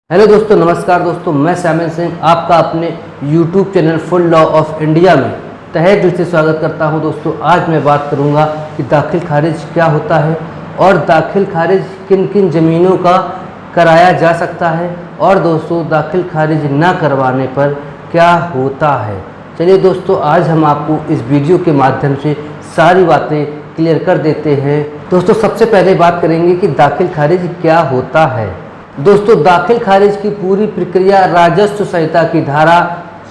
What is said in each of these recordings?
Hello दोस्तों, नमस्कार दोस्तों। मैं सैमन सिंह आपका अपने YouTube channel full law of India में तहे दिल से स्वागत करता हूं। दोस्तों, आज मैं बात करूंगा कि दाखिल खारिज क्या होता है और दाखिल खारिज किन किन ज़मीनों का कराया जा सकता है और दोस्तों दाखिल खारिज ना करवाने पर क्या होता है। चलिए दोस्तों, आज हम आपको इस वीडियो के माध्यम से सारी बातें क्लियर कर देते हैं। दोस्तों, सबसे पहले बात करेंगे कि दाखिल खारिज क्या होता है। दोस्तों, दाखिल खारिज की पूरी प्रक्रिया राजस्व संहिता की धारा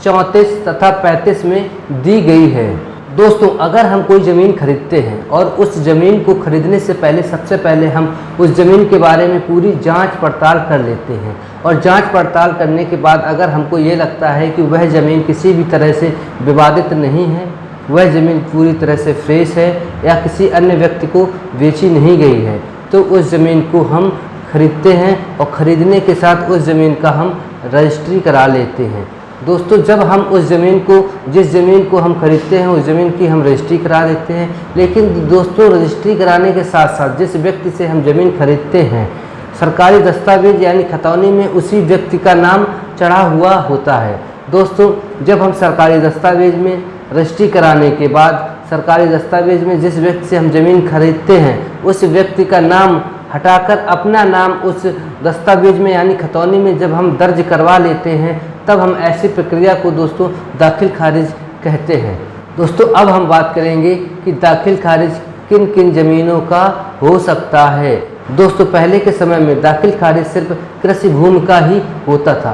34 तथा 35 में दी गई है। दोस्तों, अगर हम कोई ज़मीन खरीदते हैं और उस ज़मीन को खरीदने से पहले सबसे पहले हम उस ज़मीन के बारे में पूरी जांच पड़ताल कर लेते हैं और जांच पड़ताल करने के बाद अगर हमको ये लगता है कि वह ज़मीन किसी भी तरह से विवादित नहीं है, वह ज़मीन पूरी तरह से फ्रेश है या किसी अन्य व्यक्ति को बेची नहीं गई है, तो उस ज़मीन को हम खरीदते हैं और ख़रीदने के साथ उस ज़मीन का हम रजिस्ट्री करा लेते हैं। दोस्तों, जब हम उस ज़मीन को जिस ज़मीन को हम खरीदते हैं उस ज़मीन की हम रजिस्ट्री करा देते हैं। लेकिन दोस्तों, रजिस्ट्री कराने के साथ साथ जिस व्यक्ति से हम ज़मीन खरीदते हैं सरकारी दस्तावेज यानी खतौनी में उसी व्यक्ति का नाम चढ़ा हुआ होता है। दोस्तों, जब हम सरकारी दस्तावेज में रजिस्ट्री कराने के बाद सरकारी दस्तावेज में जिस व्यक्ति से हम ज़मीन खरीदते हैं उस व्यक्ति का नाम हटाकर अपना नाम उस दस्तावेज में यानी खतौनी में जब हम दर्ज करवा लेते हैं तब हम ऐसी प्रक्रिया को दोस्तों दाखिल खारिज कहते हैं। दोस्तों, अब हम बात करेंगे कि दाखिल खारिज किन किन ज़मीनों का हो सकता है। दोस्तों, पहले के समय में दाखिल खारिज सिर्फ कृषि भूमि का ही होता था।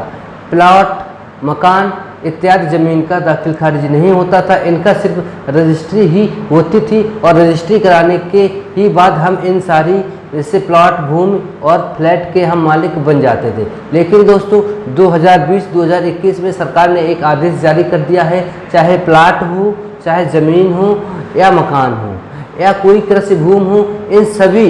प्लॉट, मकान इत्यादि ज़मीन का दाखिल खारिज नहीं होता था। इनका सिर्फ रजिस्ट्री ही होती थी और रजिस्ट्री कराने के ही बाद हम इन सारी जैसे प्लॉट, भूमि और फ्लैट के हम मालिक बन जाते थे। लेकिन दोस्तों 2020-2021 में सरकार ने एक आदेश जारी कर दिया है, चाहे प्लॉट हो, चाहे ज़मीन हो या मकान हो या कोई कृषि भूमि हो, इन सभी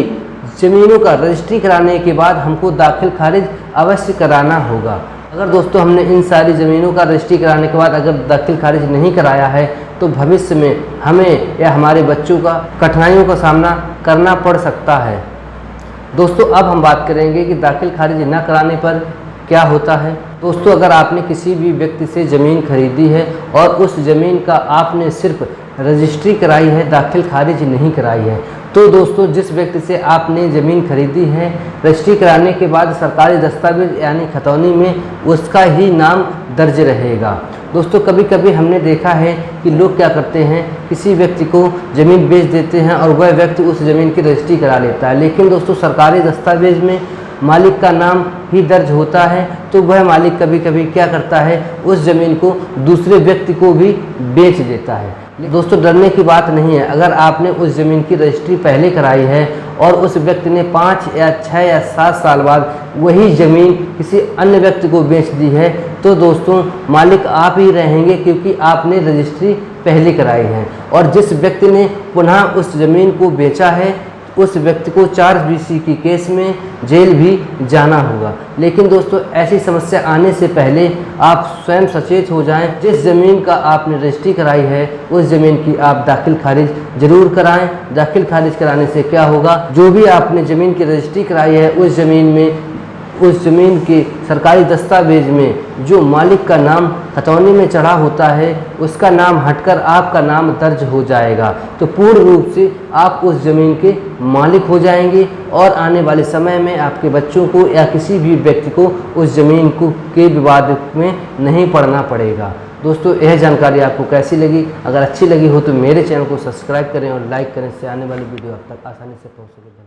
ज़मीनों का रजिस्ट्री कराने के बाद हमको दाखिल खारिज अवश्य कराना होगा। अगर दोस्तों हमने इन सारी ज़मीनों का रजिस्ट्री कराने के बाद अगर दाखिल खारिज नहीं कराया है तो भविष्य में हमें या हमारे बच्चों का कठिनाइयों का सामना करना पड़ सकता है। दोस्तों, अब हम बात करेंगे कि दाखिल खारिज न कराने पर क्या होता है। दोस्तों, अगर आपने किसी भी व्यक्ति से ज़मीन खरीदी है और उस ज़मीन का आपने सिर्फ रजिस्ट्री कराई है, दाखिल खारिज नहीं कराई है, तो दोस्तों जिस व्यक्ति से आपने ज़मीन खरीदी है रजिस्ट्री कराने के बाद सरकारी दस्तावेज यानी खतौनी में उसका ही नाम दर्ज रहेगा। दोस्तों, कभी कभी हमने देखा है कि लोग क्या करते हैं, किसी व्यक्ति को ज़मीन बेच देते हैं और वह व्यक्ति उस ज़मीन की रजिस्ट्री करा लेता है। लेकिन दोस्तों सरकारी दस्तावेज में मालिक का नाम ही दर्ज होता है, तो वह मालिक कभी कभी क्या करता है, उस ज़मीन को दूसरे व्यक्ति को भी बेच देता है। दोस्तों, डरने की बात नहीं है। अगर आपने उस ज़मीन की रजिस्ट्री पहले कराई है और उस व्यक्ति ने 5 या 6 या 7 साल बाद वही ज़मीन किसी अन्य व्यक्ति को बेच दी है, तो दोस्तों मालिक आप ही रहेंगे, क्योंकि आपने रजिस्ट्री पहले कराई है। और जिस व्यक्ति ने पुनः उस ज़मीन को बेचा है उस व्यक्ति को 4 BC की केस में जेल भी जाना होगा। लेकिन दोस्तों ऐसी समस्या आने से पहले आप स्वयं सचेत हो जाएं। जिस ज़मीन का आपने रजिस्ट्री कराई है उस ज़मीन की आप दाखिल खारिज जरूर कराएं। दाखिल खारिज कराने से क्या होगा, जो भी आपने ज़मीन की रजिस्ट्री कराई है उस ज़मीन के सरकारी दस्तावेज में जो मालिक का नाम खतौनी में चढ़ा होता है उसका नाम हटकर आपका नाम दर्ज हो जाएगा। तो पूर्ण रूप से आप उस ज़मीन के मालिक हो जाएंगे और आने वाले समय में आपके बच्चों को या किसी भी व्यक्ति को उस ज़मीन के विवाद में नहीं पड़ना पड़ेगा। दोस्तों, यह जानकारी आपको कैसी लगी? अगर अच्छी लगी हो तो मेरे चैनल को सब्सक्राइब करें और लाइक करें, इससे आने वाली वीडियो आप तक आसानी से पहुँच सके।